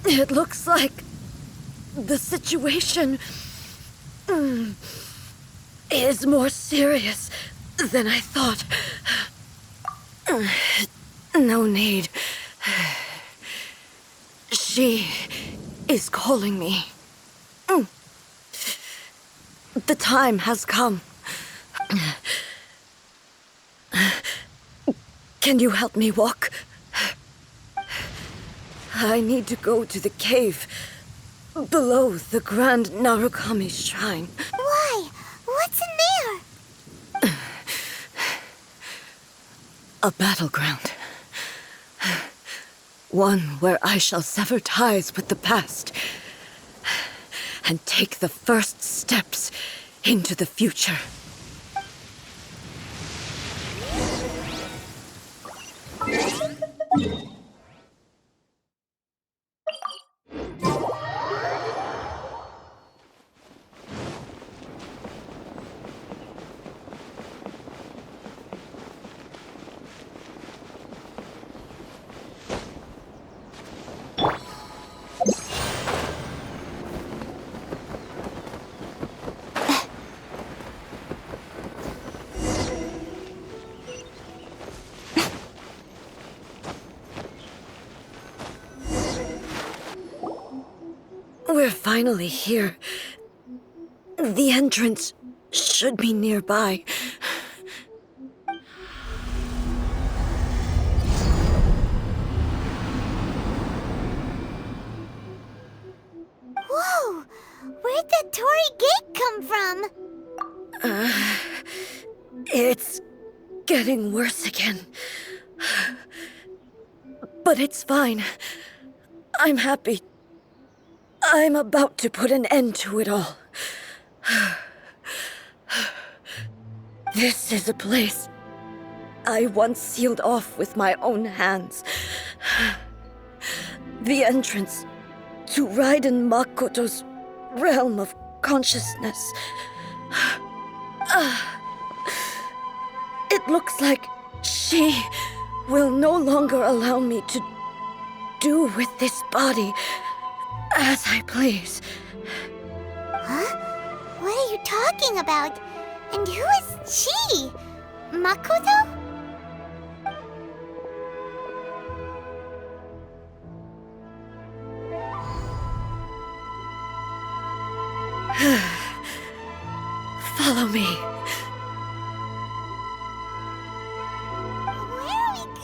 It looks like the situation is more serious than I thought. No need. She is calling me. The time has come. Can you help me walk? I need to go to the cave below the Grand Narukami Shrine. Why? What's in there? A battleground. One where I shall sever ties with the past and take the first steps into the future. We're finally here. The entrance should be nearby. Whoa! Where'd that Torii gate come from? It's getting worse again. But it's fine. I'm happy. I'm about to put an end to it all. This is a place I once sealed off with my own hands. The entrance to Raiden Makoto's realm of consciousness. It looks like she will no longer allow me to do with this body as I please. Huh? What are you talking about? And who is she? Makoto? Follow me. Where are we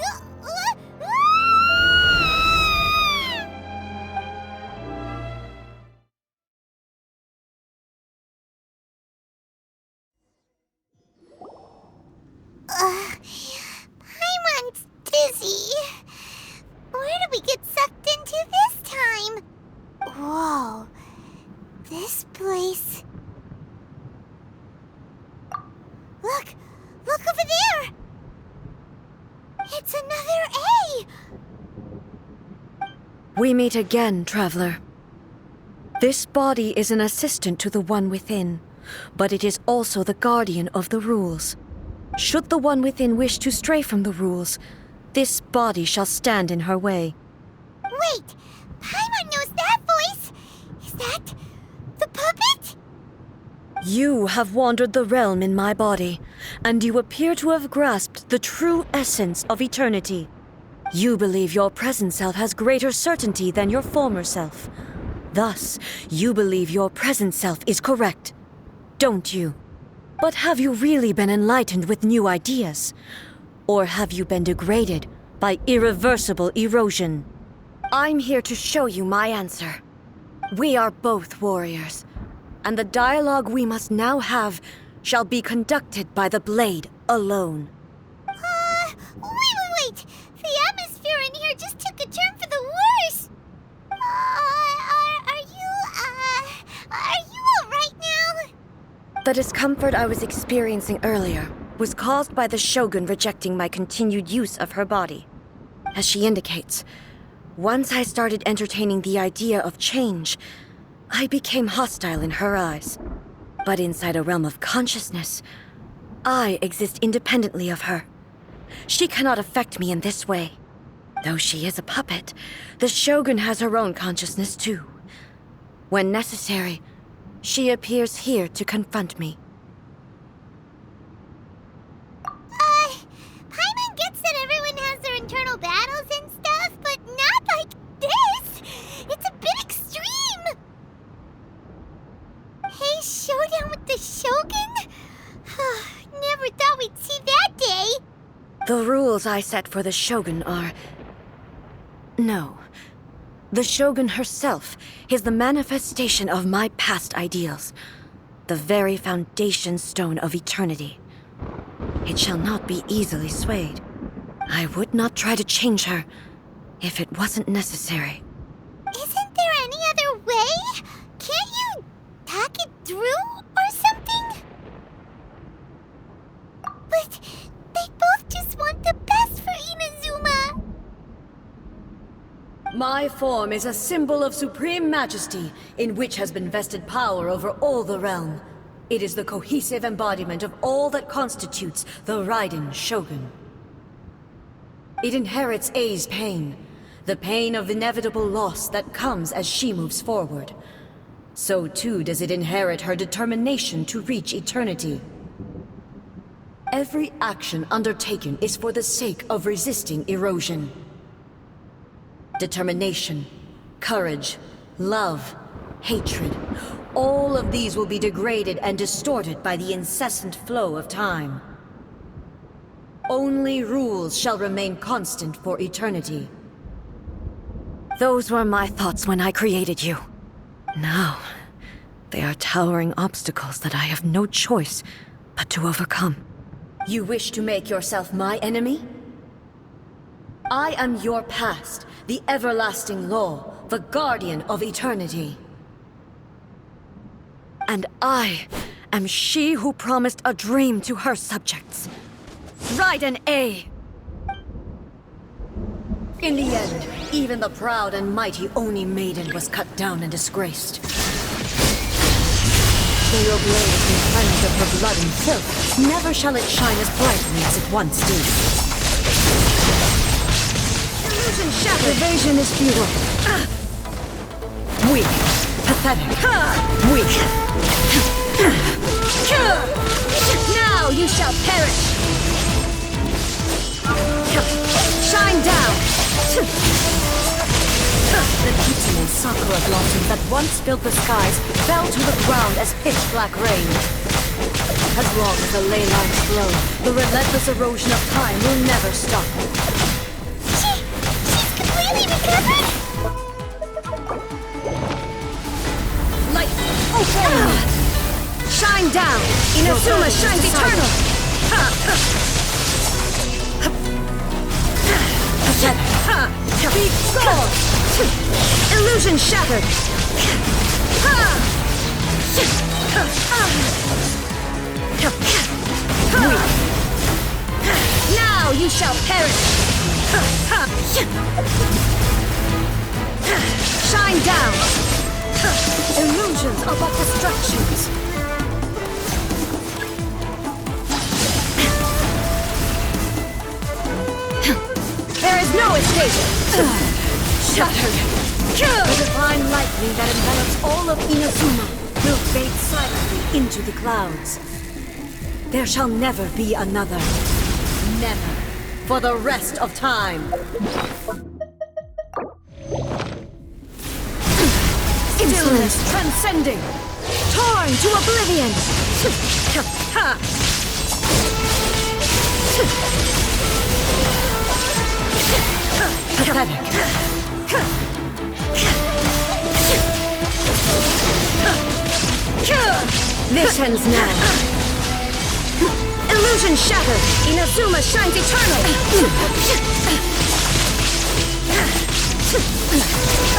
Paimon's dizzy. Where did we get sucked into this time? Whoa. This place... Look! Look over there! It's another A! We meet again, traveler. This body is an assistant to the one within, but it is also the guardian of the rules. Should the one within wish to stray from the rules, this body shall stand in her way. Wait! Paimon knows that voice! Is that... the puppet? You have wandered the realm in my body, and you appear to have grasped the true essence of eternity. You believe your present self has greater certainty than your former self. Thus, you believe your present self is correct, don't you? But have you really been enlightened with new ideas? Or have you been degraded by irreversible erosion? I'm here to show you my answer. We are both warriors, and the dialogue we must now have shall be conducted by the blade alone. Wait! The atmosphere in here just took a turn for the worse! Are you alright now? The discomfort I was experiencing earlier was caused by the Shogun rejecting my continued use of her body. As she indicates, once I started entertaining the idea of change, I became hostile in her eyes. But inside a realm of consciousness, I exist independently of her. She cannot affect me in this way. Though she is a puppet, the Shogun has her own consciousness too. When necessary, she appears here to confront me. Paimon gets that everyone has their internal battles and stuff, but not like this! It's a bit extreme! Hey, showdown with the Shogun? Never thought we'd see that day! The rules I set for the Shogun are... No. The Shogun herself is the manifestation of my past ideals. The very foundation stone of eternity. It shall not be easily swayed. I would not try to change her if it wasn't necessary. Isn't there any other way? Can't you talk it through or something? But they both just want the best for Inazuma. My form is a symbol of supreme majesty, in which has been vested power over all the realm. It is the cohesive embodiment of all that constitutes the Raiden Shogun. It inherits Ei's pain, the pain of inevitable loss that comes as she moves forward. So too does it inherit her determination to reach eternity. Every action undertaken is for the sake of resisting erosion. Determination, courage, love, hatred, all of these will be degraded and distorted by the incessant flow of time. Only rules shall remain constant for eternity. Those were my thoughts when I created you. Now, they are towering obstacles that I have no choice but to overcome. You wish to make yourself my enemy? I am your past, the everlasting law, the guardian of eternity. And I am she who promised a dream to her subjects. Raiden A. In the end, even the proud and mighty Oni Maiden was cut down and disgraced. Though your blade has been cleansed of her blood and filth, never shall it shine as brightly as it once did. Illusion shattered. Evasion is futile. Weak. Pathetic. Weak. Now you shall perish. Shine down. The Kitsune sakura blossoms that once filled the skies fell to the ground as pitch-black rain. As long as the ley lines flow, the relentless erosion of time will never stop. She's completely recovered? Light, open! Shine down! Inazuma shines eternal! Be gone! Illusion shattered! Now you shall perish! Shine down! Illusions are but distractions. There is no escape! Shattered! The divine lightning that envelops all of Inazuma will fade silently into the clouds. There shall never be another. Never. For the rest of time. Stillness transcending! Torn to oblivion! Pathetic. This ends now. Illusion shattered. Inazuma shines eternal.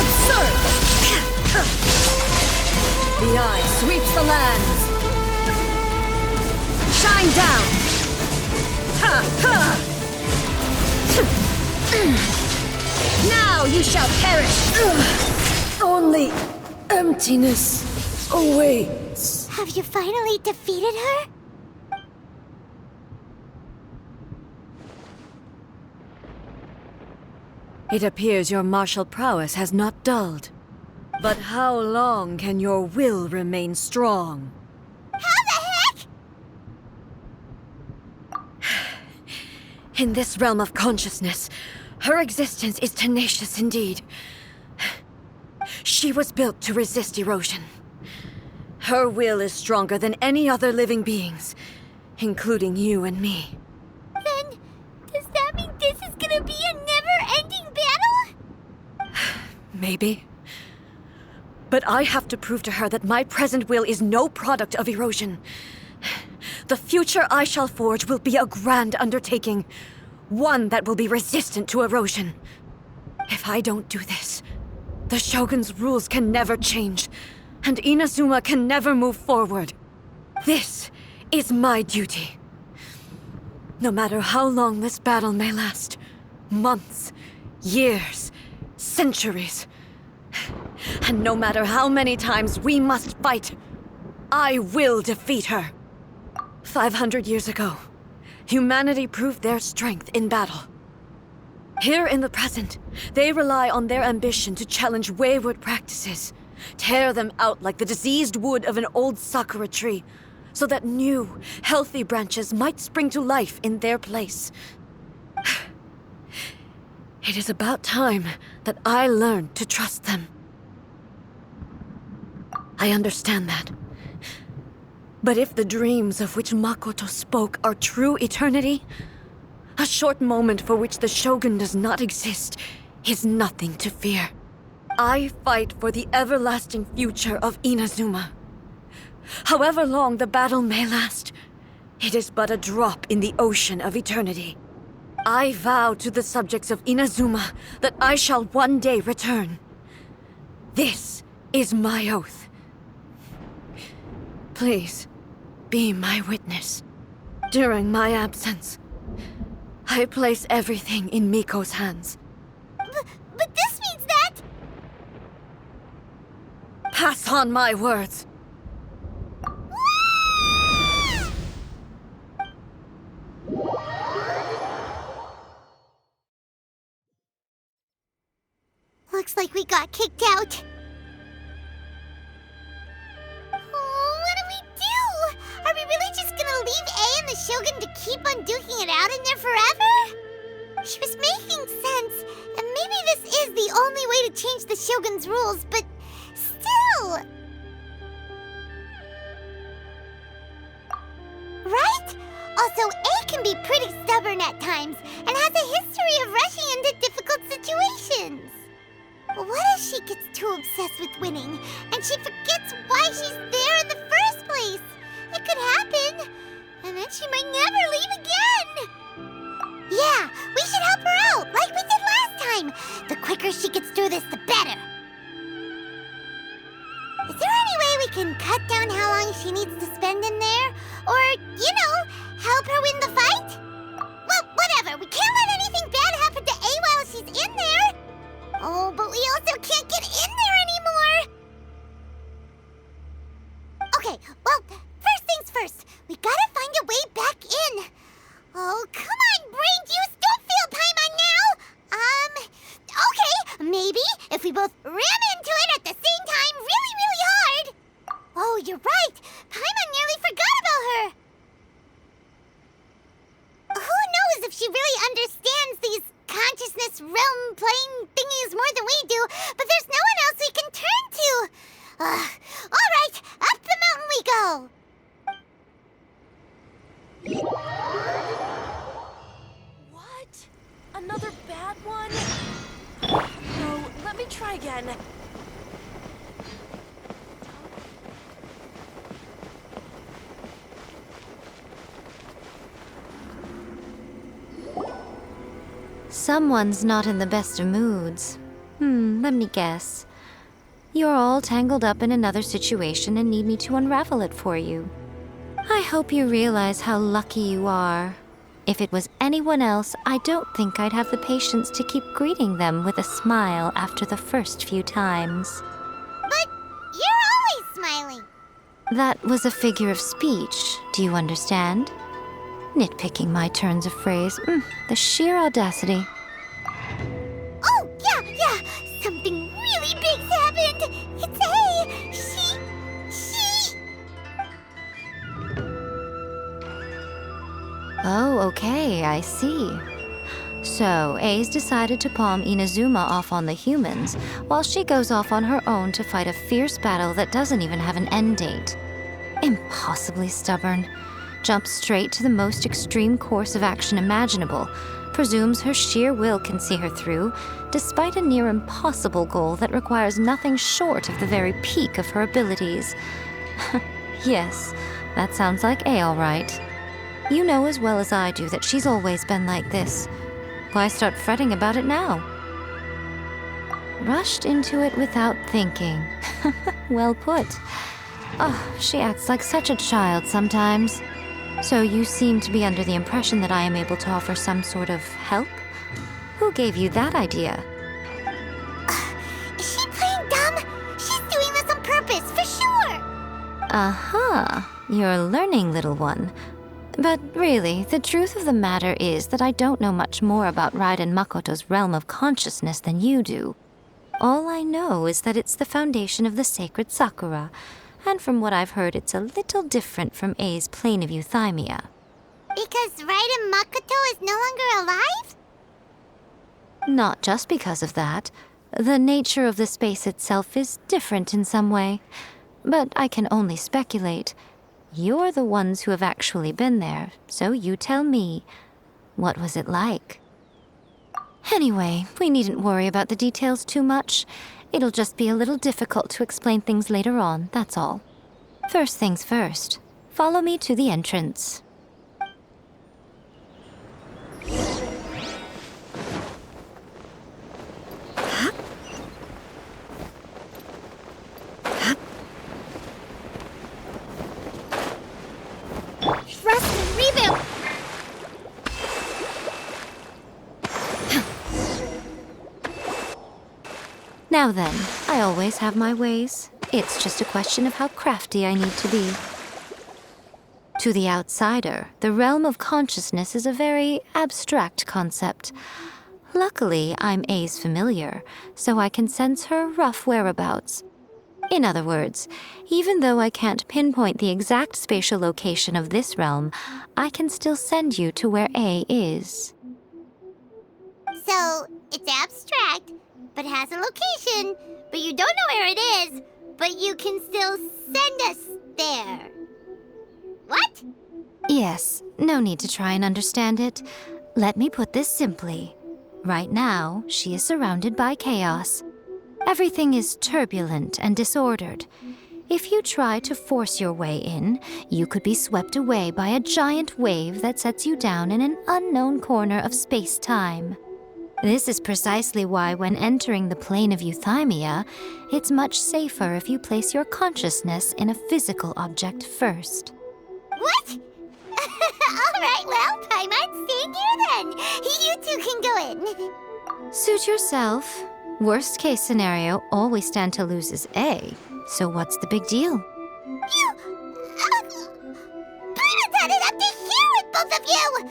Absurd. The eye sweeps the lands. Shine down. Now you shall perish. Only emptiness awaits. Have you finally defeated her? It appears your martial prowess has not dulled. But how long can your will remain strong? How the heck? In this realm of consciousness, her existence is tenacious indeed. She was built to resist erosion. Her will is stronger than any other living being's, including you and me. Then, does that mean this is gonna be a never-ending battle? Maybe. But I have to prove to her that my present will is no product of erosion. The future I shall forge will be a grand undertaking, one that will be resistant to erosion. If I don't do this, the Shogun's rules can never change, and Inazuma can never move forward. This is my duty. No matter how long this battle may last, months, years, centuries, and no matter how many times we must fight, I will defeat her. 500 years ago, humanity proved their strength in battle. Here in the present, they rely on their ambition to challenge wayward practices, tear them out like the diseased wood of an old sakura tree, so that new, healthy branches might spring to life in their place. It is about time that I learned to trust them. I understand that. But if the dreams of which Makoto spoke are true eternity, a short moment for which the Shogun does not exist is nothing to fear. I fight for the everlasting future of Inazuma. However long the battle may last, it is but a drop in the ocean of eternity. I vow to the subjects of Inazuma that I shall one day return. This is my oath. Please, be my witness. During my absence, I place everything in Miko's hands. But this means that... Pass on my words. Looks like we got kicked out. Oh, what do we do? Are we really just gonna leave A and the Shogun to keep on duking it out in there forever? She was making sense, and maybe this is the only way to change the Shogun's rules, but still... Right? Also, A can be pretty stubborn at times, and has a history of rushing into difficult situations. What if she gets too obsessed with winning, and she forgets why she's there in the first place? It could happen, and then she might never leave again. Yeah, we should help her out, like we did last time. The quicker she gets through this, the better. Is there any way we can cut down how long she needs to spend in there? Or, help her win the fight? Well, whatever. We can't let anything bad happen to A while she's in there. Oh, but we also can't get in there anymore! Okay, well, first things first. We gotta find a way back in. Oh, come on, brain juice! Don't feel Paimon now! Okay, maybe if we both ram into it at the same time really, really hard. Oh, you're right. Paimon nearly forgot about her. Who knows if she really understands these consciousness realm playing thingies more than we do, but there's no one else we can turn to. All right, up the mountain we go. What? Another bad one? No, let me try again. Someone's not in the best of moods. Let me guess. You're all tangled up in another situation and need me to unravel it for you. I hope you realize how lucky you are. If it was anyone else, I don't think I'd have the patience to keep greeting them with a smile after the first few times. But you're always smiling. That was a figure of speech, do you understand? Nitpicking my turns of phrase. The sheer audacity. Oh, Something really big's happened! It's A! She... Oh, okay, I see. So, A's decided to palm Inazuma off on the humans, while she goes off on her own to fight a fierce battle that doesn't even have an end date. Impossibly stubborn. Jumps straight to the most extreme course of action imaginable, presumes her sheer will can see her through, despite a near impossible goal that requires nothing short of the very peak of her abilities. Yes, that sounds like A all right. You know as well as I do that she's always been like this. Why start fretting about it now? Rushed into it without thinking. Well put. Oh, she acts like such a child sometimes. So you seem to be under the impression that I am able to offer some sort of help? Who gave you that idea? Is she playing dumb? She's doing this on purpose, for sure! Uh-huh. You're learning, little one. But really, the truth of the matter is that I don't know much more about Raiden Makoto's realm of consciousness than you do. All I know is that it's the foundation of the sacred Sakura, and from what I've heard, it's a little different from A's plane of euthymia. Because Raiden Makoto is no longer alive? Not just because of that. The nature of the space itself is different in some way. But I can only speculate. You're the ones who have actually been there, so you tell me. What was it like? Anyway, we needn't worry about the details too much. It'll just be a little difficult to explain things later on, that's all. First things first. Follow me to the entrance. Rest and reboot! Now then, I always have my ways. It's just a question of how crafty I need to be. To the outsider, the realm of consciousness is a very abstract concept. Luckily, I'm A's familiar, so I can sense her rough whereabouts. In other words, even though I can't pinpoint the exact spatial location of this realm, I can still send you to where A is. So, it's abstract, but has a location, but you don't know where it is, but you can still send us there. What? Yes, no need to try and understand it. Let me put this simply. Right now, she is surrounded by chaos. Everything is turbulent and disordered. If you try to force your way in, you could be swept away by a giant wave that sets you down in an unknown corner of space-time. This is precisely why when entering the plane of euthymia, it's much safer if you place your consciousness in a physical object first. What? Alright, well, Paimon's staying here then. You two can go in. Suit yourself. Worst case scenario, all we stand to lose is A. So what's the big deal? You... Paimon's had it up to here with both of you!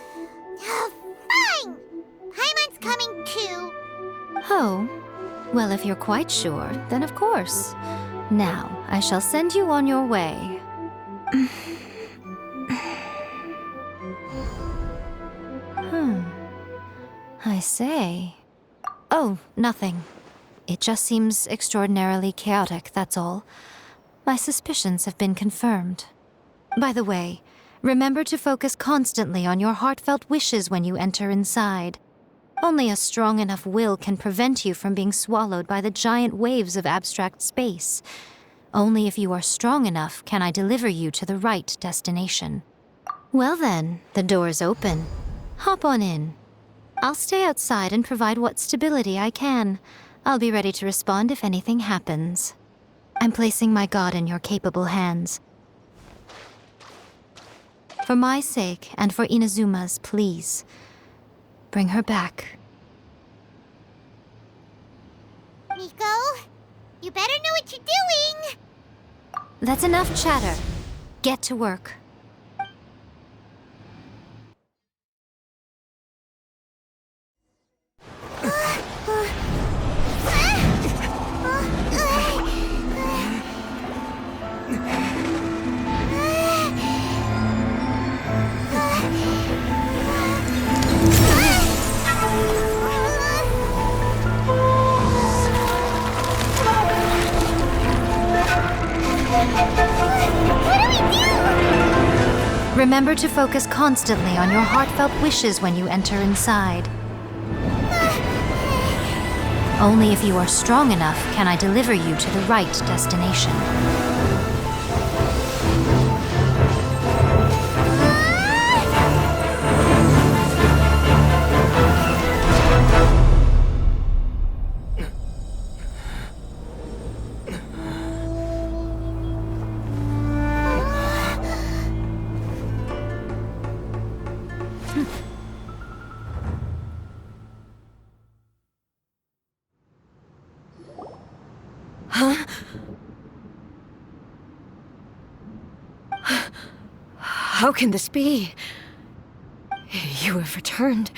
Fine! Paimon's coming too. Oh, well, if you're quite sure, then of course. Now, I shall send you on your way. I say. Oh, nothing. It just seems extraordinarily chaotic, that's all. My suspicions have been confirmed. By the way, remember to focus constantly on your heartfelt wishes when you enter inside. Only a strong enough will can prevent you from being swallowed by the giant waves of abstract space. Only if you are strong enough can I deliver you to the right destination. Well then, the door's open. Hop on in. I'll stay outside and provide what stability I can. I'll be ready to respond if anything happens. I'm placing my god in your capable hands. For my sake and for Inazuma's, please. Bring her back. Nico, you better know what you're doing! That's enough chatter. Get to work. Remember to focus constantly on your heartfelt wishes when you enter inside. Only if you are strong enough can I deliver you to the right destination. How can this be? You have returned.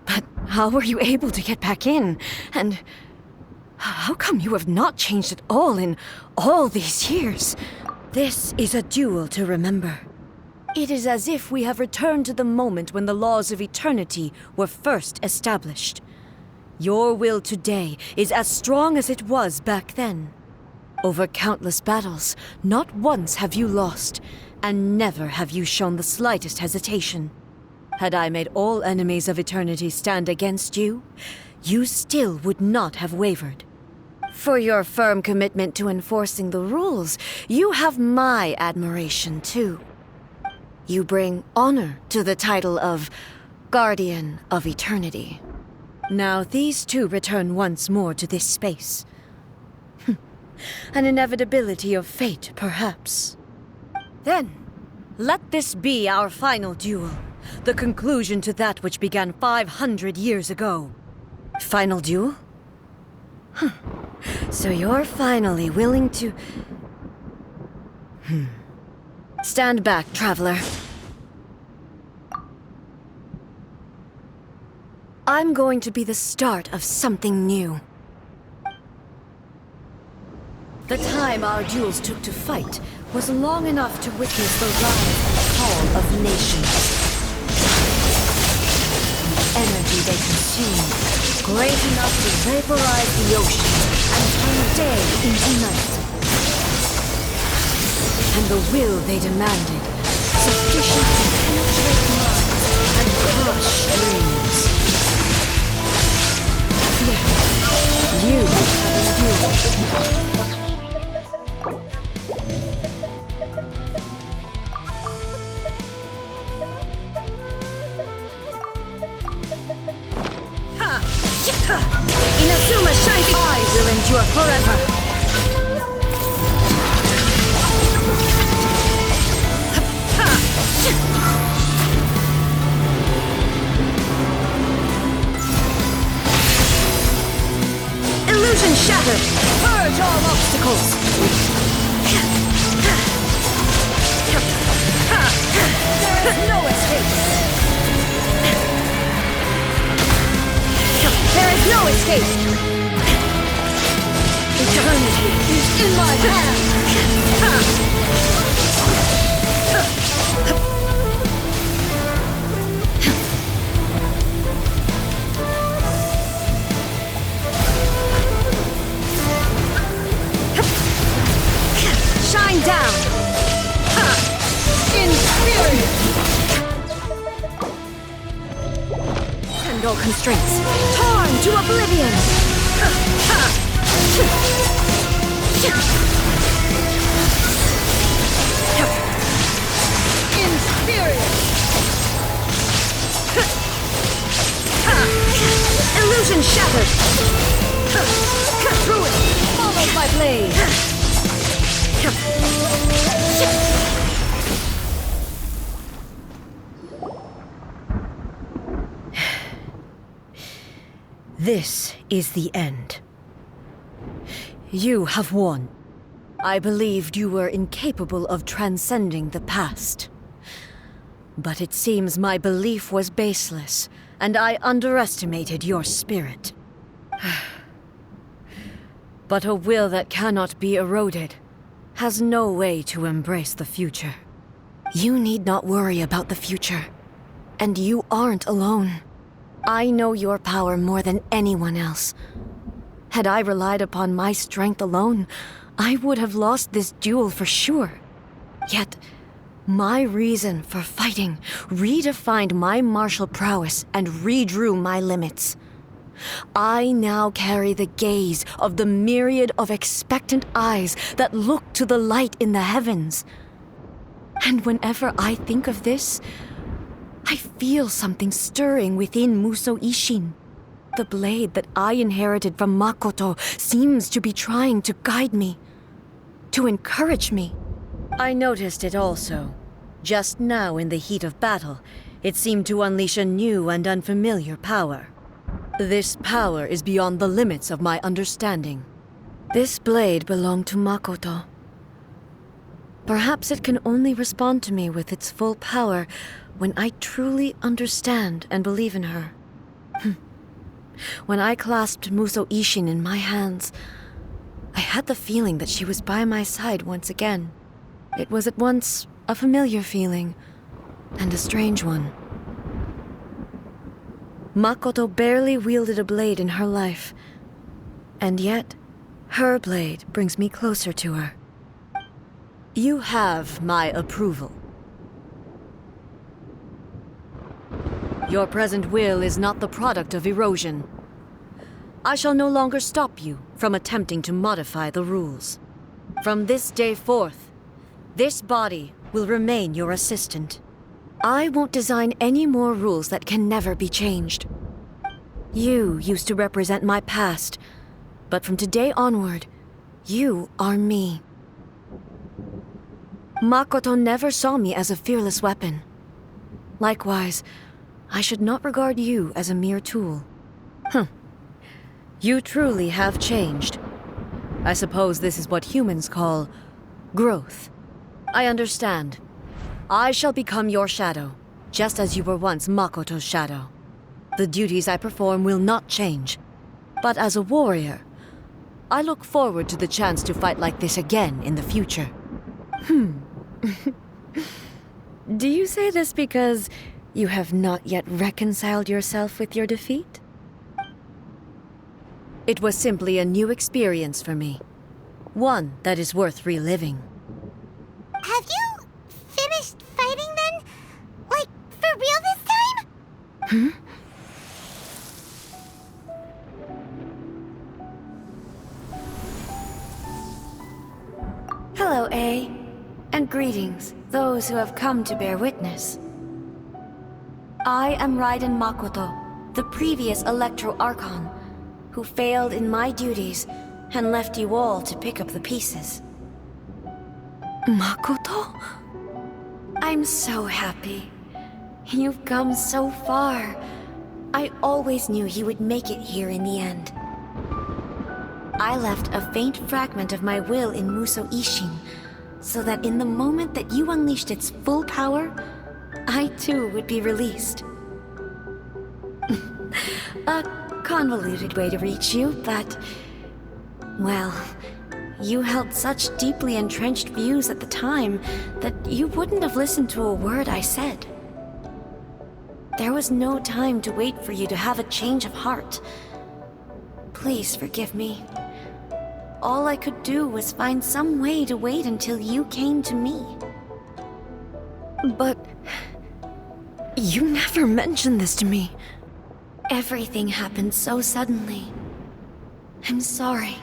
But how were you able to get back in? And how come you have not changed at all in all these years? This is a duel to remember. It is as if we have returned to the moment when the laws of eternity were first established. Your will today is as strong as it was back then. Over countless battles, not once have you lost, and never have you shown the slightest hesitation. Had I made all enemies of eternity stand against you, you still would not have wavered. For your firm commitment to enforcing the rules, you have my admiration too. You bring honor to the title of Guardian of Eternity. Now these two return once more to this space. An inevitability of fate, perhaps. Then, let this be our final duel, the conclusion to that which began 500 years ago. Final duel? So you're finally willing to... Stand back, traveler. I'm going to be the start of something new. The time our duels took to fight was long enough to witness the rise and fall of nations. The energy they consumed, great enough to vaporize the ocean and turn day into night. And the will they demanded, sufficient to penetrate minds and crush dreams. Yet, you have endured. Inazuma shines. I will endure forever. Illusion shattered. Purge all obstacles. There is no escape. There is no escape! Eternity is in my hands! Shine down! Inferior! End all constraints! Torn to oblivion! Inferior! Illusion shattered! Through it! Followed by blade! This is the end. You have won. I believed you were incapable of transcending the past. But it seems my belief was baseless, and I underestimated your spirit. But a will that cannot be eroded has no way to embrace the future. You need not worry about the future, and you aren't alone. I know your power more than anyone else. Had I relied upon my strength alone, I would have lost this duel for sure. Yet, My reason for fighting redefined my martial prowess and redrew my limits. I now carry the gaze of the myriad of expectant eyes that look to the light in the heavens. And whenever I think of this, I feel something stirring within Muso Ishin. The blade that I inherited from Makoto seems to be trying to guide me, to encourage me. I noticed it also. Just now in the heat of battle, it seemed to unleash a new and unfamiliar power. This power is beyond the limits of my understanding. This blade belonged to Makoto. Perhaps it can only respond to me with its full power when I truly understand and believe in her. When I clasped Muso Ishin in my hands, I had the feeling that she was by my side once again. It was at once a familiar feeling and a strange one. Makoto barely wielded a blade in her life, and yet her blade brings me closer to her. You have my approval. Your present will is not the product of erosion. I shall no longer stop you from attempting to modify the rules. From this day forth, this body will remain your assistant. I won't design any more rules that can never be changed. You used to represent my past, but from today onward, you are me. Makoto never saw me as a fearless weapon. Likewise, I should not regard you as a mere tool. You truly have changed. I suppose this is what humans call growth. I understand. I shall become your shadow, just as you were once Makoto's shadow. The duties I perform will not change. But as a warrior, I look forward to the chance to fight like this again in the future. Do you say this because you have not yet reconciled yourself with your defeat? It was simply a new experience for me. One that is worth reliving. Have you finished fighting then? Like, for real this time? Hello, A. And greetings, those who have come to bear witness. I am Raiden Makoto, the previous Electro Archon, who failed in my duties and left you all to pick up the pieces. Makoto? I'm so happy. You've come so far. I always knew you would make it here in the end. I left a faint fragment of my will in Muso Ishin, so that in the moment that you unleashed its full power, I too would be released. A convoluted way to reach you, but... well, you held such deeply entrenched views at the time that you wouldn't have listened to a word I said. There was no time to wait for you to have a change of heart. Please forgive me. All I could do was find some way to wait until you came to me. But... you never mentioned this to me. Everything happened so suddenly. I'm sorry.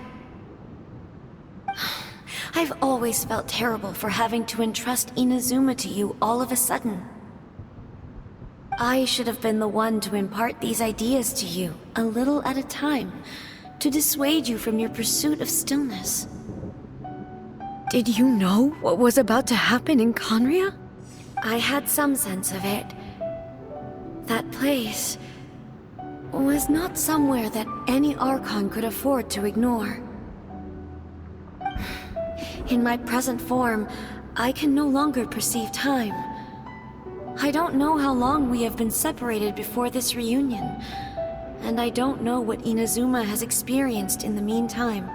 I've always felt terrible for having to entrust Inazuma to you all of a sudden. I should have been the one to impart these ideas to you, a little at a time, to dissuade you from your pursuit of stillness. Did you know what was about to happen in Conria? I had some sense of it. That place was not somewhere that any Archon could afford to ignore. In my present form, I can no longer perceive time. I don't know how long we have been separated before this reunion, and I don't know what Inazuma has experienced in the meantime.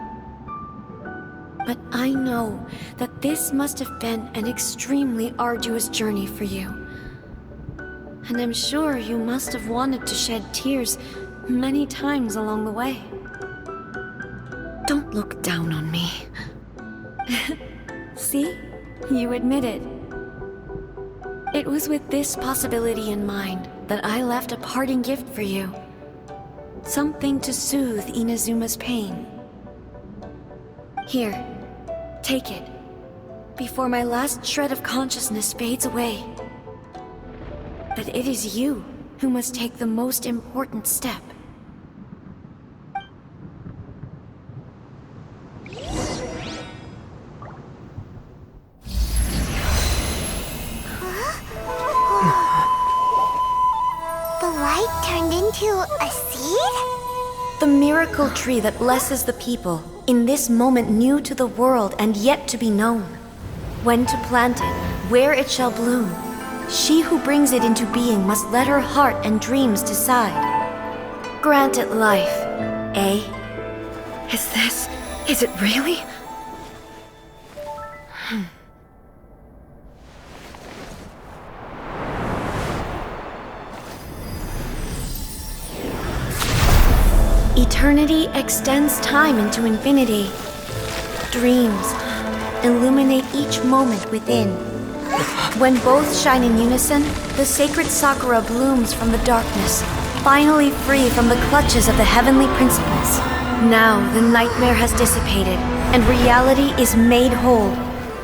But I know that this must have been an extremely arduous journey for you. And I'm sure you must have wanted to shed tears many times along the way. Don't look down on me. See? You admit it. It was with this possibility in mind that I left a parting gift for you. Something to soothe Inazuma's pain. Here, take it, before my last shred of consciousness fades away. But it is you who must take the most important step. The light turned into a seed? The miracle tree that blesses the people, in this moment new to the world and yet to be known. When to plant it, where it shall bloom. She who brings it into being must let her heart and dreams decide. Grant it life, eh? Is it really? Eternity extends time into infinity. Dreams illuminate each moment within. When both shine in unison, the sacred Sakura blooms from the darkness, finally free from the clutches of the heavenly principles. Now the nightmare has dissipated, and reality is made whole.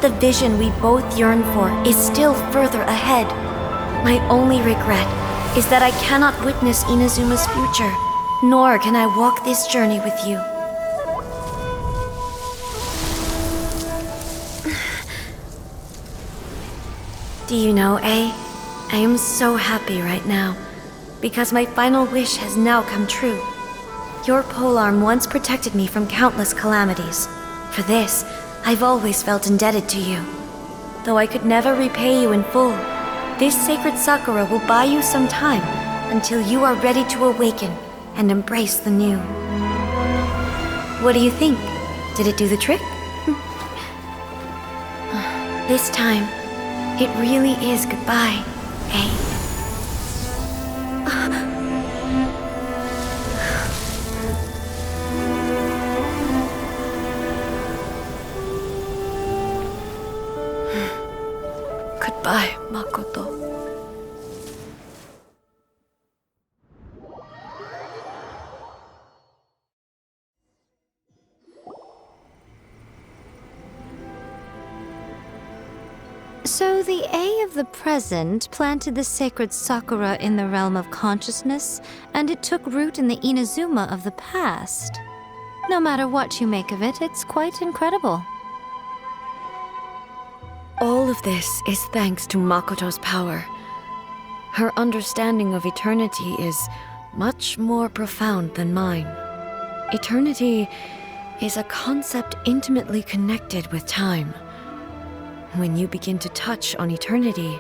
The vision we both yearn for is still further ahead. My only regret is that I cannot witness Inazuma's future, nor can I walk this journey with you. Do you know, I am so happy right now, because my final wish has now come true. Your polearm once protected me from countless calamities. For this, I've always felt indebted to you. Though I could never repay you in full, this sacred Sakura will buy you some time until you are ready to awaken and embrace the new. What do you think? Did it do the trick? This time, it really is goodbye, eh? Goodbye, Makoto. So the A of the present planted the sacred Sakura in the realm of consciousness, and it took root in the Inazuma of the past. No matter what you make of it, it's quite incredible. All of this is thanks to Makoto's power. Her understanding of eternity is much more profound than mine. Eternity is a concept intimately connected with time. When you begin to touch on eternity,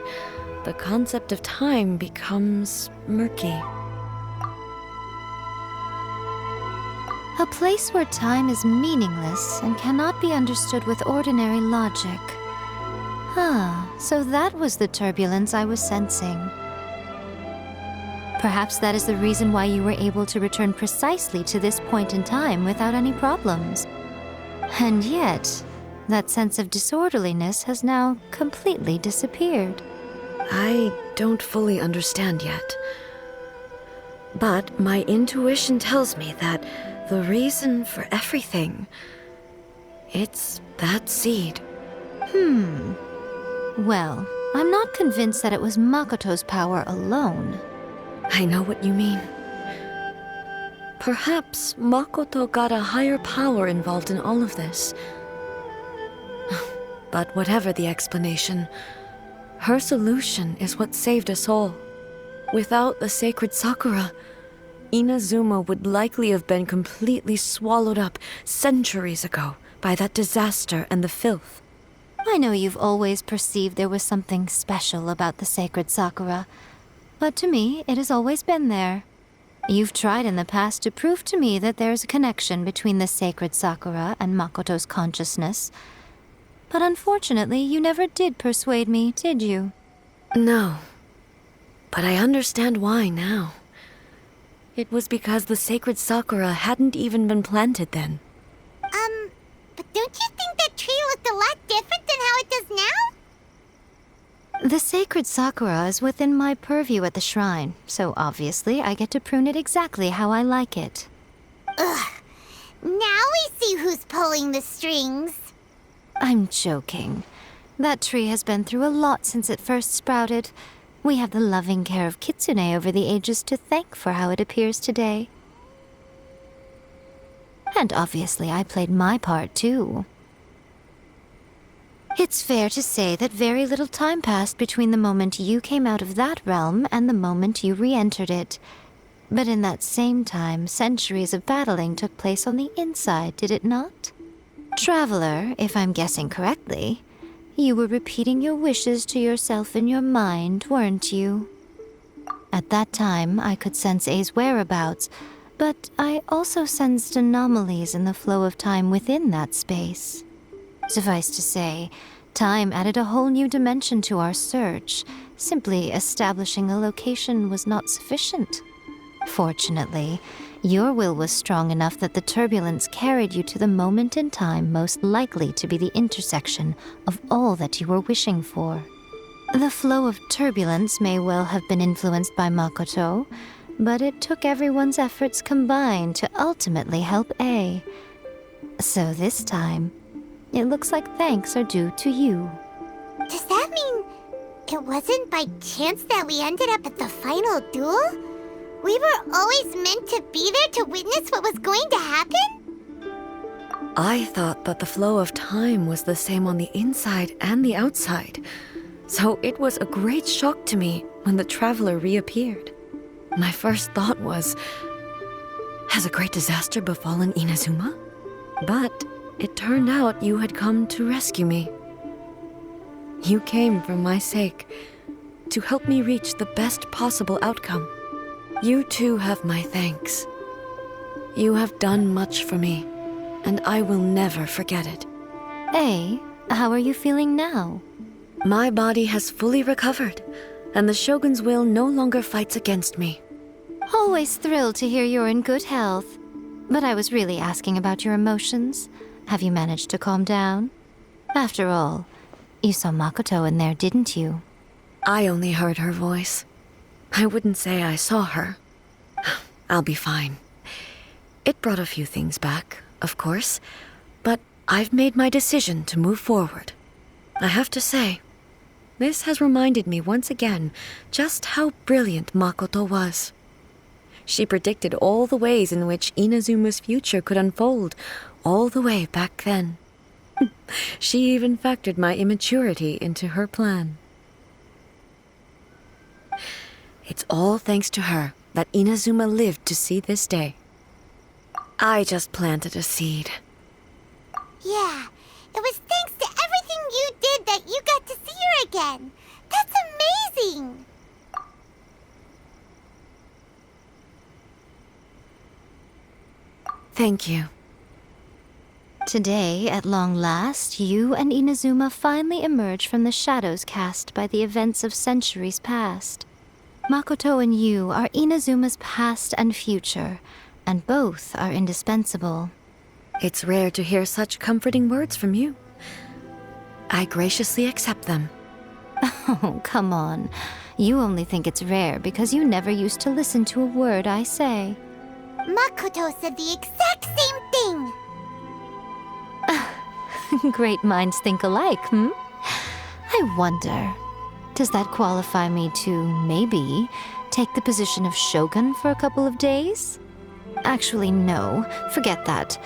the concept of time becomes murky. A place where time is meaningless and cannot be understood with ordinary logic. So that was the turbulence I was sensing. Perhaps that is the reason why you were able to return precisely to this point in time without any problems. And yet, that sense of disorderliness has now completely disappeared. I don't fully understand yet. But my intuition tells me that the reason for everything, it's that seed. Well, I'm not convinced that it was Makoto's power alone. I know what you mean. Perhaps Makoto got a higher power involved in all of this. But whatever the explanation, her solution is what saved us all. Without the sacred Sakura, Inazuma would likely have been completely swallowed up centuries ago by that disaster and the filth. I know you've always perceived there was something special about the sacred Sakura, but to me, it has always been there. You've tried in the past to prove to me that there's a connection between the sacred Sakura and Makoto's consciousness, but unfortunately, you never did persuade me, did you? No, but I understand why now. It was because the sacred Sakura hadn't even been planted then. But don't you think that tree looked a lot different than how it does The sacred sakura is within my purview at the shrine, so obviously I get to prune it exactly how I like it. Ugh. Now we see who's pulling the strings. I'm joking. That tree has been through a lot since it first sprouted. We have the loving care of Kitsune over the ages to thank for how it appears today. And obviously I played my part too. It's fair to say that very little time passed between the moment you came out of that realm and the moment you re-entered it. But in that same time, centuries of battling took place on the inside, did it not? Traveler, if I'm guessing correctly, you were repeating your wishes to yourself in your mind, weren't you? At that time, I could sense A's whereabouts, but I also sensed anomalies in the flow of time within that space. Suffice to say, time added a whole new dimension to our search. Simply establishing a location was not sufficient. Fortunately, your will was strong enough that the turbulence carried you to the moment in time most likely to be the intersection of all that you were wishing for. The flow of turbulence may well have been influenced by Makoto, but it took everyone's efforts combined to ultimately help A. So this time, it looks like thanks are due to you. Does that mean it wasn't by chance that we ended up at the final duel? We were always meant to be there to witness what was going to happen? I thought that the flow of time was the same on the inside and the outside, so it was a great shock to me when the traveler reappeared. My first thought was, has a great disaster befallen Inazuma? But it turned out you had come to rescue me. You came for my sake, to help me reach the best possible outcome. You too have my thanks. You have done much for me, and I will never forget it. A, how are you feeling now? My body has fully recovered, and the Shogun's will no longer fights against me. Always thrilled to hear you're in good health. But I was really asking about your emotions. Have you managed to calm down? After all, you saw Makoto in there, didn't you? I only heard her voice. I wouldn't say I saw her. I'll be fine. It brought a few things back, of course, but I've made my decision to move forward. I have to say, this has reminded me once again just how brilliant Makoto was. She predicted all the ways in which Inazuma's future could unfold, all the way back then. She even factored my immaturity into her plan. It's all thanks to her that Inazuma lived to see this day. I just planted a seed. Yeah, it was thanks to everything you did that you got to see her again. That's amazing! Thank you. Today, at long last, you and Inazuma finally emerge from the shadows cast by the events of centuries past. Makoto and you are Inazuma's past and future, and both are indispensable. It's rare to hear such comforting words from you. I graciously accept them. Oh, come on. You only think it's rare because you never used to listen to a word I say. Makoto said the exact same thing! Great minds think alike, hmm? I wonder, does that qualify me to, maybe, take the position of Shogun for a couple of days? Actually, no. Forget that.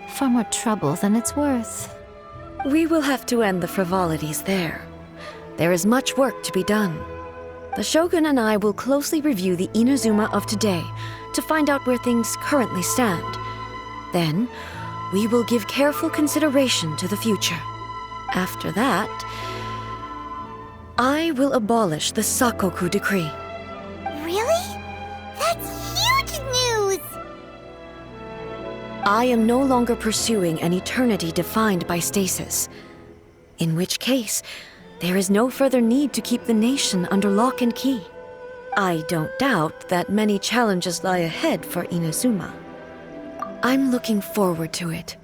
Far more trouble than it's worth. We will have to end the frivolities there. There is much work to be done. The Shogun and I will closely review the Inazuma of today to find out where things currently stand. Then, we will give careful consideration to the future. After that, I will abolish the Sakoku decree. Really? That's huge news! I am no longer pursuing an eternity defined by stasis. In which case, there is no further need to keep the nation under lock and key. I don't doubt that many challenges lie ahead for Inazuma. I'm looking forward to it.